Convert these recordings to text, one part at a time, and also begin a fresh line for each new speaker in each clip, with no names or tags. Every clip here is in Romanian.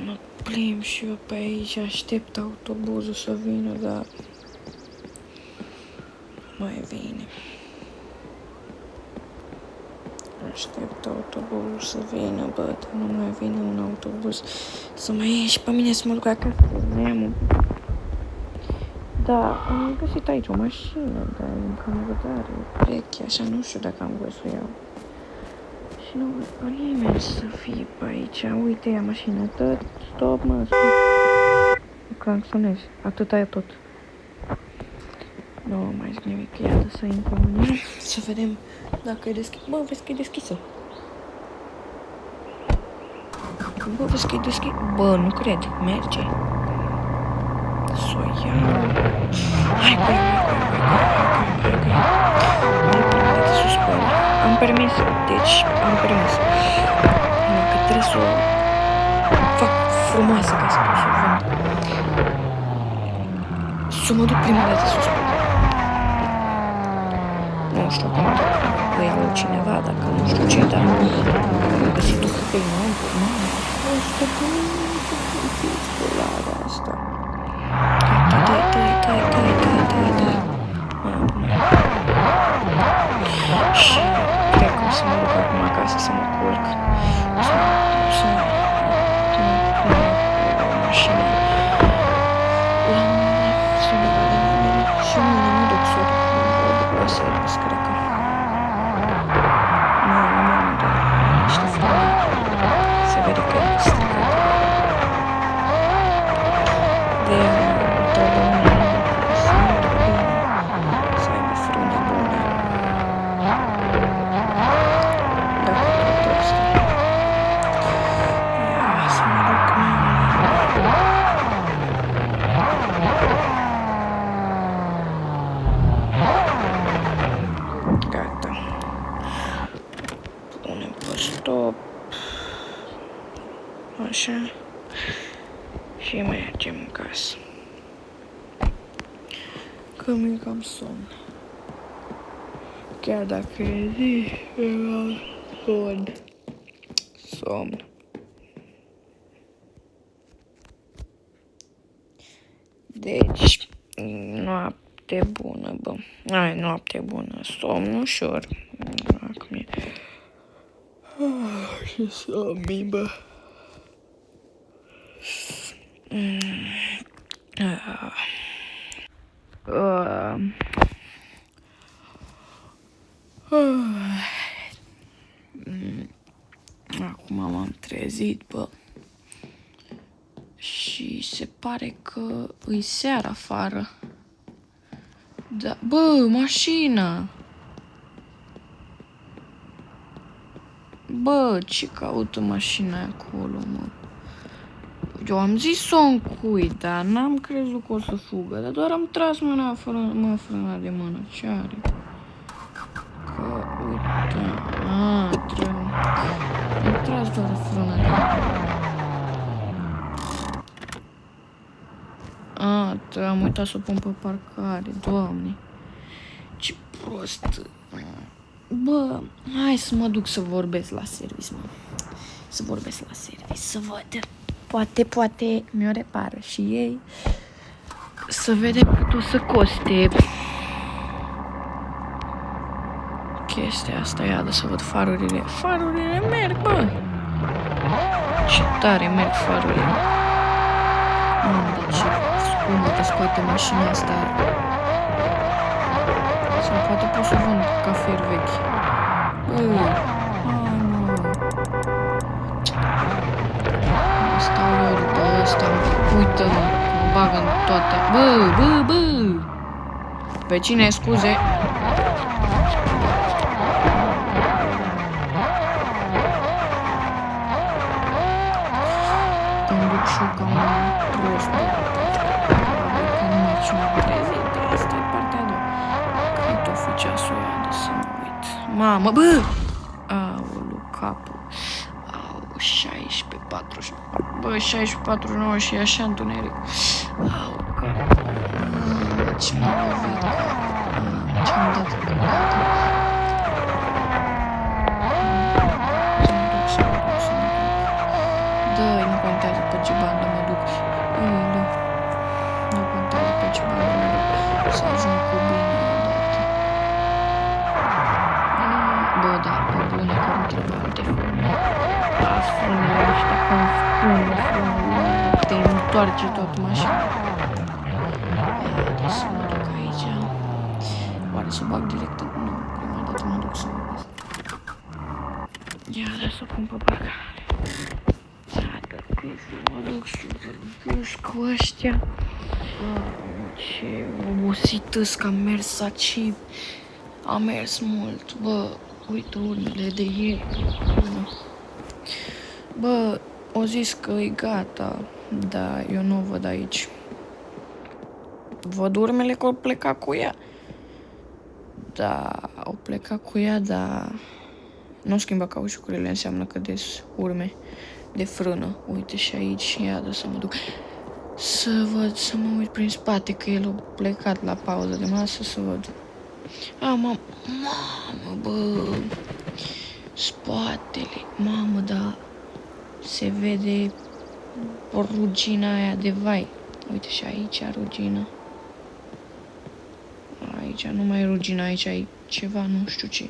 Mă plimb și eu pe aici, aștept autobuzul să vină, dar mai vine. Aștept autobuzul să vină, bă, dar nu mai vine un autobuz să mă ieși pe mine să mă duc acasă. Da, am găsit aici o mașină, dar e în cam răbdare, veche, așa, nu știu dacă am voie să o iau. Și nu văd nimeni să fie pe aici. Uite, ia mașina, stop, mă, stop. Claxonezi, atâta e tot. Nu mai zic nimic, iată să intrăm în ea, să vedem dacă e deschis. Bă, vezi că e deschisă. Bă, vezi că e deschis. Bă, nu cred, merge. S-o iau. Hai cu ea, Am permis, deci am permis. Numai că trebuie să o fac frumoasă ca să pot să o vând. Să mă duc prima dată să o spun. Nu știu acum dacă o iau cineva, dacă nu știu ce, dar am găsit o hârtie înăuntru. Mamă, a fost de spălarea asta. Dai. Și cred că o să mă duc acum acasă să mă culc. Să mașină. Și mâine mă duc să o duc la service, cred că. Nu, dar niște frâne. Se vede că e stricat. De trebuie unii să meargă bine, să aibă frâne bune. Dacă tot asta. Ia, să mă duc, gata. Punem pe stop. Așa. Și mergem în casă. Că mi-e cam somn. Chiar dacă e zi, era somn. Deci, noapte bună, bă. Ai, noapte bună. Somn ușor. Acum e... Ce somn, bă. Acum m-am trezit, bă. Și se pare că îi seara afară. Da, bă, mașina! Bă, ce caută mașina acolo, mă? Eu am zis să o încui, dar n-am crezut că o să fugă. Dar doar am tras mâna frâna de mână. Ce are? Că, uite, am tras doar frâna de mână. Am uitat să o pun pe parcare, Doamne. Ce prost. Bă, hai să mă duc să vorbesc la service, mă. Să vorbesc la service, să văd. Poate mi-o repară și ei. Să vedem cât o să coste chestia asta. Iadă să văd farurile. Farurile merg, bă. Ce tare merg farurile. Mamă, de ce scumpă că scoate mașina asta. Sau poate pot să vând cafeuri vechi. Nu. Stau eu după ăsta, uită-mă, mă bagă în toate. Bă! Pe cine, scuze? Îmi duc și eu ca un prost. Că nu mai ce m-am trezit, asta e partea a doua. Cât o fi ceasul ăia de să mă uit. Mamă, bă! Aoleu, capul. 16:40. Bă, 16:49 și e așa întuneric. Au, capul. Ce m-a lovit. Ce-am dat cu gata. Să mă duc. Dă-i, nu contează pe să ajung cu bine odată. Bă, da, pe bune că nu trebuie alte frâne. Las frânele ăștia când frână, te întoarce tot mașina. Ia, să mă duc aici. Oare să bag direct? Nu, prima dată mă duc să vorbesc. Ia, să pun pe parcare. Mă duc să vorbesc cu ăștia. Ce obosit-s că am mers aici. Am mers mult, bă, uite urmele de ieri. Bă, o zis că e gata, dar eu nu o văd aici. Văd urmele că o pleca cu ea. Da, o pleca cu ea, dar nu schimba cauciucurile, înseamnă că des urme de frână. Uite și aici și iadă să mă duc să văd, să mă uit prin spate, că el a plecat la pauză de masă să văd. Mamă, bă, spatele, mamă, da, se vede rugina aia de vai. Uite și aici rugina. Aici nu mai e rugina, aici e ceva, nu știu ce.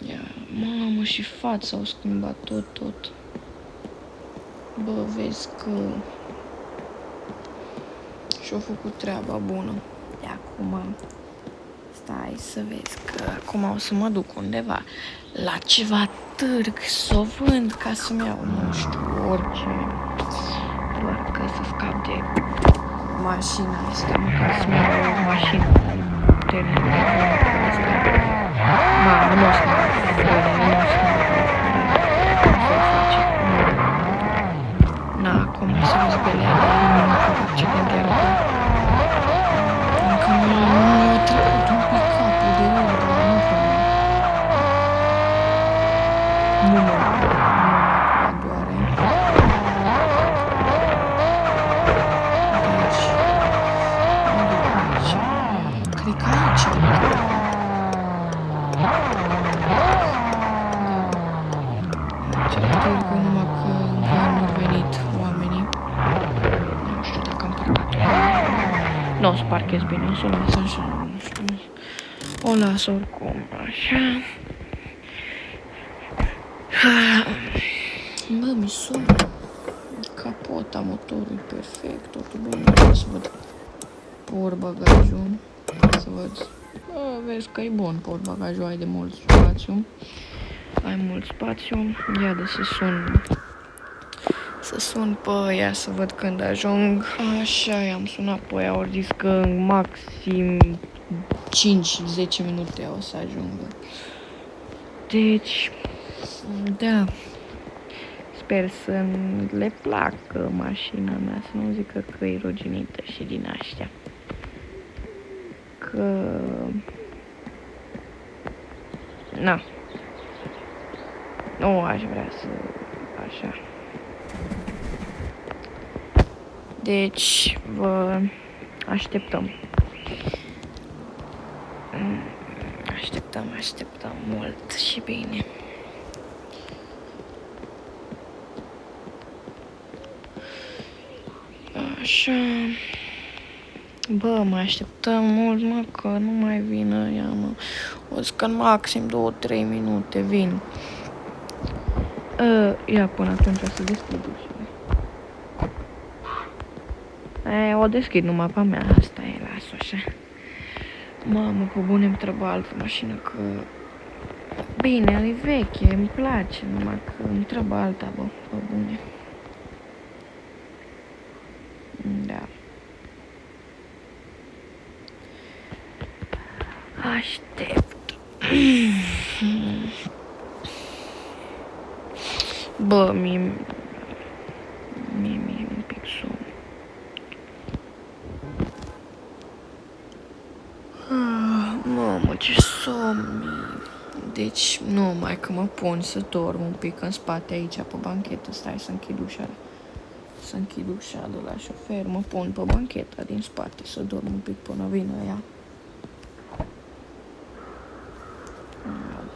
Ia, mamă, și fața au schimbat tot. Bă, vezi că și-au făcut treaba bună. De acum, stai să vezi că acum o să mă duc undeva la ceva târg să o vând ca să-mi iau, nu știu, orice. Doar că să scap de mașina asta, măcar să-mi iau o mașină puternică de bună ca asta. Mamă, nu o să mă frânele, nu o să mă să-i face. Na, acum să vezi beleada, nu fac accident iar pe încă mi-a trecut un pic capul de el, dar nu prea. Nu mă prea doare. Deci, mă duc aici. Cred că aici. Târgul, numai că încă nu au venit oamenii. Nu știu dacă am parcat bine. Nu o să parchez bine, o să o las așa, nu știu. O las oricum, așa. Bă, mi-sor. Capota motorului perfect, totul bine. Să văd portbagajul. Să văd. Bă, vezi că e bun portbagajul, ai de mult spațiu. Ai mult spațiu. Ia de să sun pe ea să văd când ajung. Așa, i-am sunat pe ea, au zis că în maxim 5-10 minute o să ajungă. Deci, da, sper să le placă mașina mea, să nu zică că e ruginită și din astea. Că... na. Nu aș vrea să... așa. Deci, vă așteptăm. Așteptăm mult și bine. Așa. Bă, mai așteptăm mult, mă, că nu mai vină ea, mă. O zic că în maxim 2-3 minute vin. Ia, până atunci o să deschid ușa. O deschid numai pe mea, asta e, las-o așa. Mamă, pe bune îmi trebuie altă mașină, că... bine, e veche, îmi place, numai că îmi trebuie alta, bă, pe bune. Da. Aștept. Bă, mie un pic somn. Mamă, ce somn. Deci, nu, mai că mă pun să dorm un pic în spate aici, pe banchetă. Stai să închid ușa. Să închid ușa de la șofer. Mă pun pe bancheta din spate să dorm un pic până vină ea.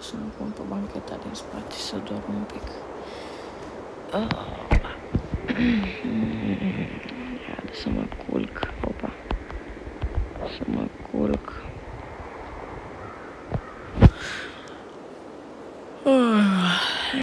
Să mă pun pe bancheta din spate să dorm un pic. Ia să mă culc. Opa. Să urc.